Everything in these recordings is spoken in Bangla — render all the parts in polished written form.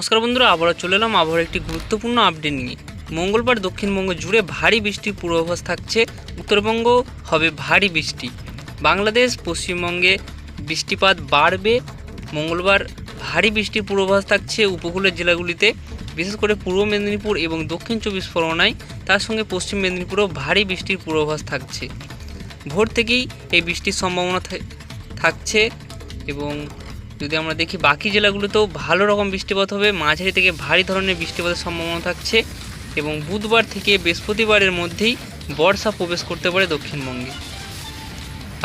নমস্কার বন্ধুরা, আবারও চলে এলাম আবহাওয়ার একটি গুরুত্বপূর্ণ আপডেট নিয়ে। মঙ্গলবার দক্ষিণবঙ্গ জুড়ে ভারী বৃষ্টির পূর্বাভাস থাকছে। উত্তরবঙ্গ হবে ভারী বৃষ্টি। বাংলাদেশ পশ্চিমবঙ্গে বৃষ্টিপাত বাড়বে। মঙ্গলবার ভারী বৃষ্টির পূর্বাভাস থাকছে উপকূলের জেলাগুলিতে, বিশেষ করে পূর্ব মেদিনীপুর এবং দক্ষিণ চব্বিশ পরগনায়। তার সঙ্গে পশ্চিম মেদিনীপুরেও ভারী বৃষ্টির পূর্বাভাস থাকছে। ভোর থেকেই এই বৃষ্টির সম্ভাবনা থাকছে। এবং যদি আমরা দেখি বাকি জেলাগুলোতেও ভালো রকম বৃষ্টিপাত হবে, মাঝারি থেকে ভারী ধরনের বৃষ্টিপাতের সম্ভাবনা থাকছে। এবং বুধবার থেকে বৃহস্পতিবারের মধ্যেই বর্ষা প্রবেশ করতে পারে দক্ষিণবঙ্গে।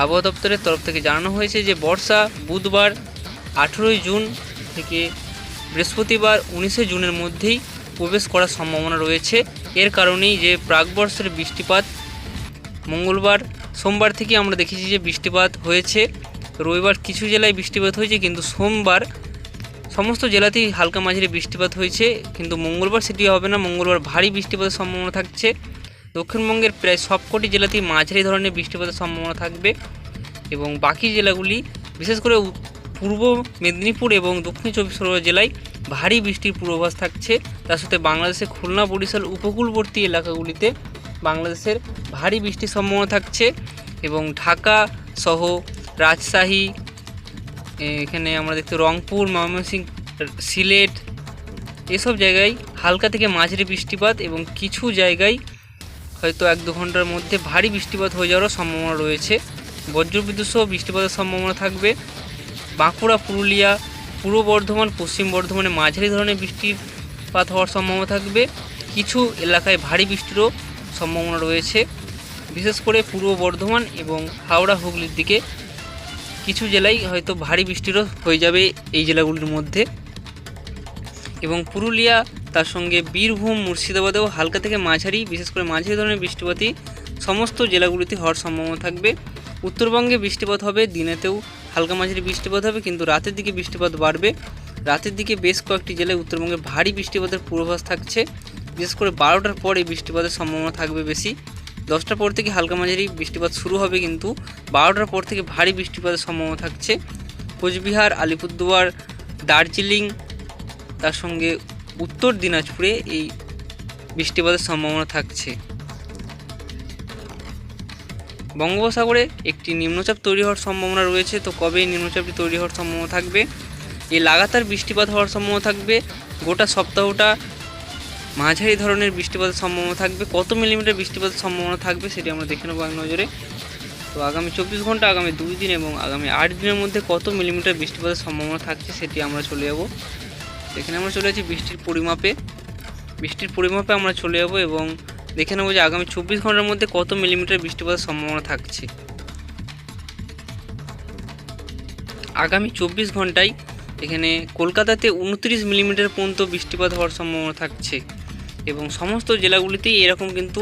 আবহাওয়া দপ্তরের তরফ থেকে জানানো হয়েছে যে বর্ষা বুধবার 18 জুন থেকে বৃহস্পতিবার 19 জুনের মধ্যেই প্রবেশ করার সম্ভাবনা রয়েছে। এর কারণেই যে প্রাকবর্ষের বৃষ্টিপাত মঙ্গলবার সোমবার থেকে আমরা দেখেছি যে বৃষ্টিপাত হয়েছে। রবিবার কিছু জেলায় বৃষ্টিপাত হয়েছে, কিন্তু সোমবার সমস্ত জেলাতেই হালকা মাঝারি বৃষ্টিপাত হয়েছে। কিন্তু মঙ্গলবার সেটি হবে না, মঙ্গলবার ভারী বৃষ্টিপাতের সম্ভাবনা থাকছে। দক্ষিণবঙ্গের প্রায় সবকটি জেলাতেই মাঝারি ধরনের বৃষ্টিপাতের সম্ভাবনা থাকবে। এবং বাকি জেলাগুলি বিশেষ করে পূর্ব মেদিনীপুর এবং দক্ষিণ চব্বিশ পরগনা জেলায় ভারী বৃষ্টির পূর্বাভাস থাকছে। তার সাথে বাংলাদেশের খুলনা বরিশাল উপকূলবর্তী এলাকাগুলিতে বাংলাদেশের ভারী বৃষ্টির সম্ভাবনা থাকছে। এবং ঢাকা সহ রাজশাহী, এখানে আমরা দেখতে রংপুর, ময়মনসিংহ, সিলেট, এসব জায়গায় হালকা থেকে মাঝারি বৃষ্টিপাত এবং কিছু জায়গায় হয়তো 1-2 ঘন্টার মধ্যে ভারী বৃষ্টিপাত হয়ে যাওয়ারও সম্ভাবনা রয়েছে। বজ্রবিদ্যুৎ সহ বৃষ্টিপাতের সম্ভাবনা থাকবে। বাঁকুড়া, পুরুলিয়া, পূর্ব বর্ধমান, পশ্চিম বর্ধমানে মাঝারি ধরনের বৃষ্টিপাত হওয়ার সম্ভাবনা থাকবে। কিছু এলাকায় ভারী বৃষ্টিরও সম্ভাবনা রয়েছে, বিশেষ করে পূর্ব বর্ধমান এবং হাওড়া হুগলির দিকে কিছু জেলায় হয়তো ভারী বৃষ্টিরও হয়ে যাবে এই জেলাগুলির মধ্যে। এবং পুরুলিয়া, তার সঙ্গে বীরভূম, মুর্শিদাবাদেও হালকা থেকে মাঝারি, বিশেষ করে মাঝারি ধরনের বৃষ্টিপাতই সমস্ত জেলাগুলিতে হওয়ার সম্ভাবনা থাকবে। উত্তরবঙ্গে বৃষ্টিপাত হবে, দিনেতেও হালকা মাঝারি বৃষ্টিপাত হবে, কিন্তু রাতের দিকে বৃষ্টিপাত বাড়বে। রাতের দিকে বেশ কয়েকটি জেলায় উত্তরবঙ্গে ভারী বৃষ্টিপাতের পূর্বাভাস থাকছে। বিশেষ করে 12টার পর এই বৃষ্টিপাতের সম্ভাবনা থাকবে বেশি। 10টার পর থেকে হালকা মাঝারি বৃষ্টিপাত শুরু হবে, কিন্তু 12টার পর থেকে ভারী বৃষ্টিপাতের সম্ভাবনা থাকছে। কোচবিহার, আলিপুরদুয়ার, দার্জিলিং, তার সঙ্গে উত্তর দিনাজপুরে এই বৃষ্টিপাতের সম্ভাবনা থাকছে। বঙ্গোপসাগরে একটি নিম্নচাপ তৈরি হওয়ার সম্ভাবনা রয়েছে। তো কবে এই নিম্নচাপটি তৈরি হওয়ার সম্ভাবনা থাকবে? এই লাগাতার বৃষ্টিপাত হওয়ার সম্ভাবনা থাকবে। গোটা সপ্তাহটা মাঝারি ধরনের বৃষ্টিপাতের সম্ভাবনা থাকবে। কত মিলিমিটার বৃষ্টিপাতের সম্ভাবনা থাকবে সেটি আমরা দেখে নেব এক নজরে। তো আগামী 24 ঘন্টা, আগামী 2 দিন এবং আগামী 8 দিনের মধ্যে কত মিলিমিটার বৃষ্টিপাতের সম্ভাবনা থাকছে সেটি আমরা চলে যাব। এখানে আমরা চলে যাচ্ছি বৃষ্টির পরিমাপে আমরা চলে যাব এবং দেখে নেব যে আগামী 24 ঘন্টার মধ্যে কত মিলিমিটার বৃষ্টিপাতের সম্ভাবনা থাকছে। আগামী 24 ঘন্টায় এখানে কলকাতাতে 29 মিলিমিটার পর্যন্ত বৃষ্টিপাত হওয়ার সম্ভাবনা থাকছে। এবং সমস্ত জেলাগুলিতেই এরকম কিন্তু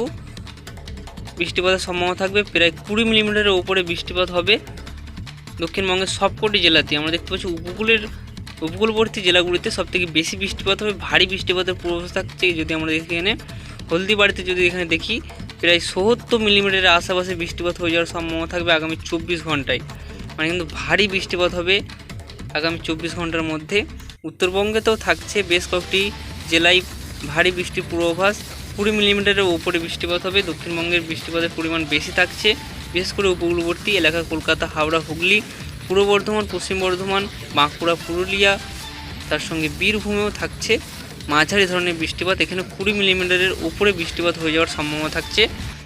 বৃষ্টিপাতের সম্ভাবনা থাকবে। প্রায় 20 মিলিমিটারের উপরে বৃষ্টিপাত হবে দক্ষিণবঙ্গের সবকটি জেলাতেই। আমরা দেখতে পাচ্ছি উপকূলবর্তী জেলাগুলিতে সবথেকে বেশি বৃষ্টিপাত হবে, ভারী বৃষ্টিপাতের পূর্বাভাস থাকছে। যদি আমরা দেখি এখানে হলদিবাড়িতে যদি এখানে দেখি প্রায় 70 মিলিমিটারের আশেপাশে বৃষ্টিপাত হয়ে যাওয়ার সম্ভাবনা থাকবে আগামী 24 ঘন্টায়। মানে কিন্তু ভারী বৃষ্টিপাত হবে আগামী 24 ঘন্টার মধ্যে। উত্তরবঙ্গেতেও থাকছে বেশ কয়েকটি জেলায় ভারী বৃষ্টির পূর্বাভাস। 20 মিলিমিটারের উপরে বৃষ্টিপাত হবে। দক্ষিণবঙ্গের বৃষ্টিপাতের পরিমাণ বেশি থাকছে, বিশেষ করে উপকূলবর্তী এলাকা কলকাতা, হাওড়া, হুগলি, পূর্ব বর্ধমান, পশ্চিম বর্ধমান, বাঁকুড়া, পুরুলিয়া, তার সঙ্গে বীরভূমেও থাকছে মাঝারি ধরনের বৃষ্টিপাত। এখানে 20 মিলিমিটারের উপরে বৃষ্টিপাত হয়ে যাওয়ার সম্ভাবনা থাকছে।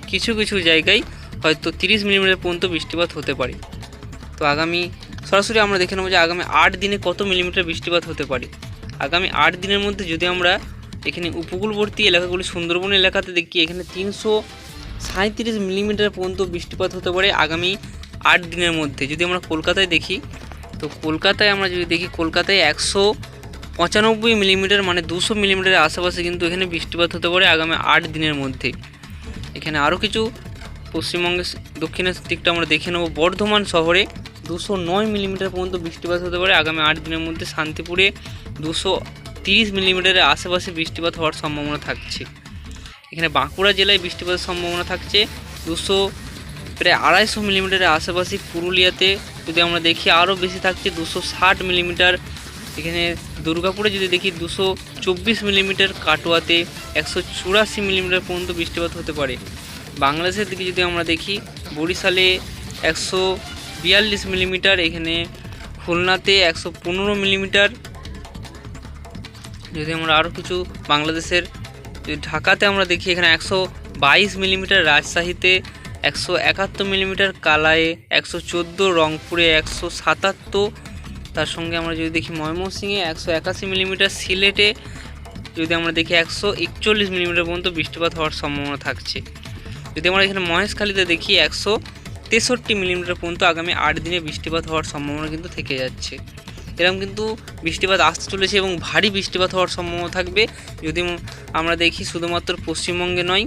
কিছু কিছু জায়গায় হয়তো 30 মিলিমিটার পর্যন্ত বৃষ্টিপাত হতে পারে। তো আগামী সরাসরি আমরা দেখে নেব যে আগামী 8 দিনে কত মিলিমিটার বৃষ্টিপাত হতে পারে। আগামী 8 দিনের মধ্যে যদি আমরা এখানে উপকূলবর্তী এলাকাগুলি, সুন্দরবন এলাকাতে দেখি, এখানে 337 মিলিমিটার পর্যন্ত বৃষ্টিপাত হতে পারে আগামী 8 দিনের মধ্যে। যদি আমরা কলকাতায় দেখি, তো কলকাতায় আমরা যদি দেখি, কলকাতায় 195 মিলিমিটার, মানে 200 মিলিমিটারের আশেপাশে কিন্তু এখানে বৃষ্টিপাত হতে পারে আগামী 8 দিনের মধ্যে। এখানে আরও কিছু পশ্চিমবঙ্গের দক্ষিণের দিকটা আমরা দেখে নেব। বর্ধমান শহরে 209 মিলিমিটার পর্যন্ত বৃষ্টিপাত হতে পারে আগামী 8 দিনের মধ্যে। শান্তিপুরে 230 মিলিমিটারের আশেপাশে বৃষ্টিপাত হওয়ার সম্ভাবনা থাকছে। এখানে বাঁকুড়া জেলায় বৃষ্টিপাতের সম্ভাবনা থাকছে প্রায় 250 মিলিমিটারের আশেপাশে। পুরুলিয়াতে যদি আমরা দেখি আরও বেশি থাকছে, 260 মিলিমিটার এখানে দুর্গাপুরে যদি দেখি 224 মিলিমিটার, কাটোয়াতে 184 মিলিমিটার পর্যন্ত বৃষ্টিপাত হতে পারে। বাংলাদেশের দিকে যদি আমরা দেখি বরিশালে 142 মিলিমিটার, এখানে খুলনাতে 115 মিলিমিটার। যদি আমরা আরও কিছু বাংলাদেশের যদি ঢাকাতে আমরা দেখি এখানে 122 মিলিমিটার, রাজশাহীতে 171 মিলিমিটার, কালায়ে 114, রংপুরে 177, তার সঙ্গে আমরা যদি দেখি ময়মনসিংহে 181 মিলিমিটার, সিলেটে যদি আমরা দেখি 141 মিলিমিটার পর্যন্ত বৃষ্টিপাত হওয়ার সম্ভাবনা থাকছে। যদি আমরা এখানে মহেশখালীতে দেখি 163 মিলিমিটার পর্যন্ত আগামী 8 দিনে বৃষ্টিপাত হওয়ার সম্ভাবনা কিন্তু থেকে যাচ্ছে। এরকম কিন্তু বৃষ্টিপাত আসতে চলেছে এবং ভারী বৃষ্টিপাত হওয়ার সম্ভাবনা থাকবে। যদি আমরা দেখি শুধুমাত্র পশ্চিমবঙ্গে নয়,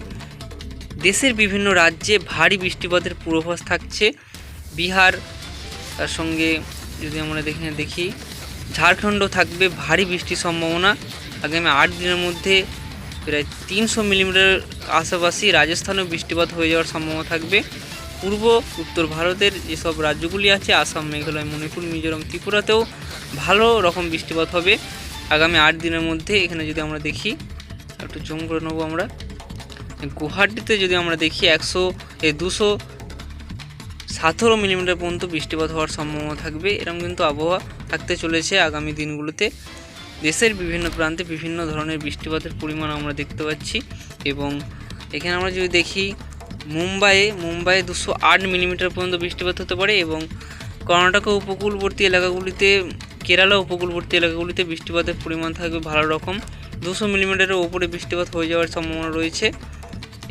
দেশের বিভিন্ন রাজ্যে ভারী বৃষ্টিপাতের পূর্বাভাস থাকছে। বিহার, তার সঙ্গে যদি আমরা দেখি ঝাড়খণ্ড থাকবে ভারী বৃষ্টির সম্ভাবনা আগামী 8 দিনের মধ্যে। প্রায় 300 মিলিমিটার আশেপাশে রাজস্থানেও বৃষ্টিপাত হয়ে যাওয়ার সম্ভাবনা থাকবে। পূর্ব উত্তর ভারতের যেসব রাজ্যগুলি আছে আসাম, মেঘালয়, মণিপুর, মিজোরাম, ত্রিপুরাতেও ভালো রকম বৃষ্টিপাত হবে আগামী 8 দিনের মধ্যে। এখানে যদি আমরা দেখি একটু জুম করে নেবো আমরা, গুয়াহাটিতে যদি আমরা দেখি 217 মিলিমিটার পর্যন্ত বৃষ্টিপাত হওয়ার সম্ভাবনা থাকবে। এরকম কিন্তু আবহাওয়া থাকতে চলেছে আগামী দিনগুলোতে। দেশের বিভিন্ন প্রান্তে বিভিন্ন ধরনের বৃষ্টিপাতের পরিমাণ আমরা দেখতে পাচ্ছি। এবং এখানে আমরা যদি দেখি মুম্বাইয়ে 208 মিলিমিটার পর্যন্ত বৃষ্টিপাত হতে পারে। এবং কর্ণাটক উপকূলবর্তী এলাকাগুলিতে, কেরালা উপকূলবর্তী এলাকাগুলিতে বৃষ্টিপাতের পরিমাণ থাকবে ভালো রকম, 200 মিলিমিটারের ওপরে বৃষ্টিপাত হয়ে যাওয়ার সম্ভাবনা রয়েছে।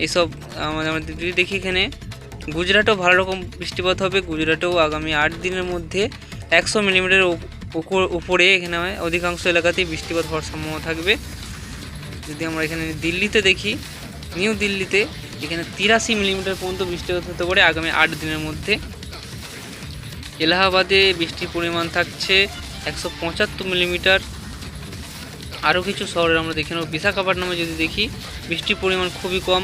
এসব আমরা যদি দেখি এখানে গুজরাটেও ভালো রকম বৃষ্টিপাত হবে। গুজরাটেও আগামী 8 দিনের মধ্যে 100 মিলিমিটারের উপরে এখানে অধিকাংশ এলাকাতেই বৃষ্টিপাত হওয়ার সম্ভাবনা থাকবে। যদি আমরা এখানে দিল্লিতে দেখি, নিউ দিল্লিতে এখানে 83 মিলিমিটার পর্যন্ত বৃষ্টিপাত হতে পারে আগামী 8 দিনের মধ্যে। এলাহাবাদে বৃষ্টির পরিমাণ থাকছে 175 মিলিমিটার। আরও কিছু শহরের আমরা দেখে নেব। বিশাখাপট্টনমে যদি দেখি বৃষ্টির পরিমাণ খুবই কম,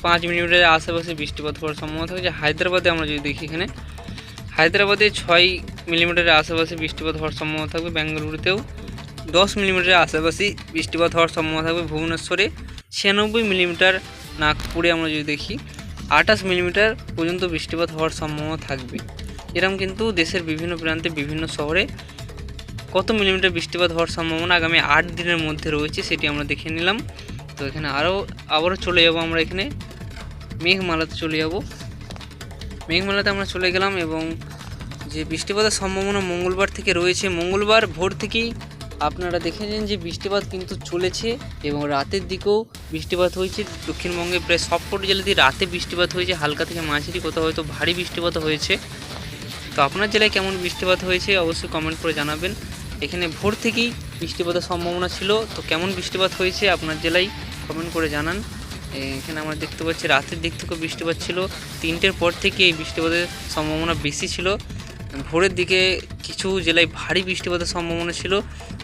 5 মিলিমিটারের আশেপাশে বৃষ্টিপাত হওয়ার সম্ভাবনা থাকছে। হায়দ্রাবাদে আমরা যদি দেখি এখানে হায়দ্রাবাদে 6 মিলিমিটারের আশেপাশে বৃষ্টিপাত হওয়ার সম্ভাবনা থাকবে। বেঙ্গালুরুতেও 10 মিলিমিটারের আশেপাশে বৃষ্টিপাত হওয়ার সম্ভাবনা থাকবে। ভুবনেশ্বরে 96 মিলিমিটার, নাগপুরে আমরা যদি দেখি 28 মিলিমিটার পর্যন্ত বৃষ্টিপাত হওয়ার সম্ভাবনা থাকবে। এরকম কিন্তু দেশের বিভিন্ন প্রান্তে বিভিন্ন শহরে কত মিলিমিটার বৃষ্টিপাত হওয়ার সম্ভাবনা আগামী 8 দিনের মধ্যে রয়েছে সেটি আমরা দেখে নিলাম। তো এখানে আবারও চলে যাব আমরা, এখানে মেঘমালাতে চলে যাব। মেঘমালাতে আমরা চলে গেলাম এবং যে বৃষ্টিপাতের সম্ভাবনা মঙ্গলবার থেকে রয়েছে, মঙ্গলবার ভোর থেকেই আপনারা দেখেছেন যে বৃষ্টিপাত কিন্তু চলেছে এবং রাতের দিকেও বৃষ্টিপাত হয়েছে। দক্ষিণবঙ্গে প্রায় সবকটি জেলাতেই রাতে বৃষ্টিপাত হয়েছে, হালকা থেকে মাঝারি, কোথাও হয়তো ভারী বৃষ্টিপাত হয়েছে। তো আপনার জেলায় কেমন বৃষ্টিপাত হয়েছে অবশ্যই কমেন্ট করে জানাবেন। এখানে ভোর থেকেই বৃষ্টিপাতের সম্ভাবনা ছিল, তো কেমন বৃষ্টিপাত হয়েছে আপনার জেলায় কমেন্ট করে জানান। এখানে আমরা দেখতে পাচ্ছি রাতের দিক থেকেও বৃষ্টিপাত ছিল, 3টের পর থেকে এই বৃষ্টিপাতের সম্ভাবনা বেশি ছিল। ভোরের দিকে কিছু জেলায় ভারী বৃষ্টিপাতের সম্ভাবনা ছিল,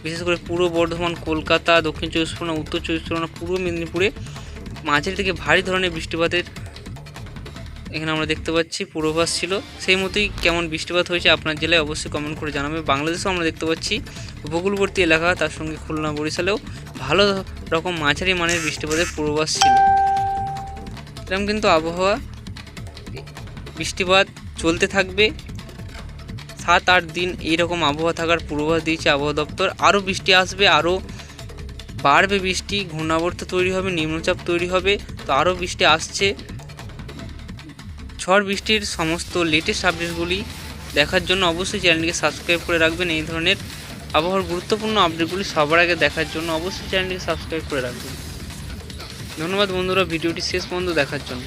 বিশেষ করে পূর্ব বর্ধমান, কলকাতা, দক্ষিণ 24 পরগনা, উত্তর 24 পরগনা, পূর্ব মেদিনীপুরে মাঝারি থেকে ভারী ধরনের বৃষ্টিপাতের এখানে আমরা দেখতে পাচ্ছি পূর্বাভাস ছিল। সেই মতোই কেমন বৃষ্টিপাত হয়েছে আপনার জেলায় অবশ্যই কমেন্ট করে জানাবে। বাংলাদেশেও আমরা দেখতে পাচ্ছি উপকূলবর্তী এলাকা, তার সঙ্গে খুলনা, বরিশালেও ভালো রকম মাঝারি মানের বৃষ্টিপাতের পূর্বাভাস ছিল। এরকম কিন্তু আবহাওয়া বৃষ্টিপাত চলতে থাকবে 7-8 দিন, এইরকম আবহাওয়া থাকার পূর্বাভাস দিয়েছে আবহাওয়া দপ্তর। আরও বৃষ্টি আসবে, আরও বাড়বে বৃষ্টি, ঘূর্ণাবর্ত তৈরি হবে, নিম্নচাপ তৈরি হবে, তো আরও বৃষ্টি আসছে। ঝড় বৃষ্টির সমস্ত লেটেস্ট আপডেটগুলি দেখার জন্য অবশ্যই চ্যানেলটিকে সাবস্ক্রাইব করে রাখবেন। এই ধরনের আবহাওয়ার গুরুত্বপূর্ণ আপডেটগুলি সবার আগে দেখার জন্য অবশ্যই চ্যানেলটিকে সাবস্ক্রাইব করে রাখবেন। ধন্যবাদ বন্ধুরা ভিডিওটি শেষ পর্যন্ত দেখার জন্য।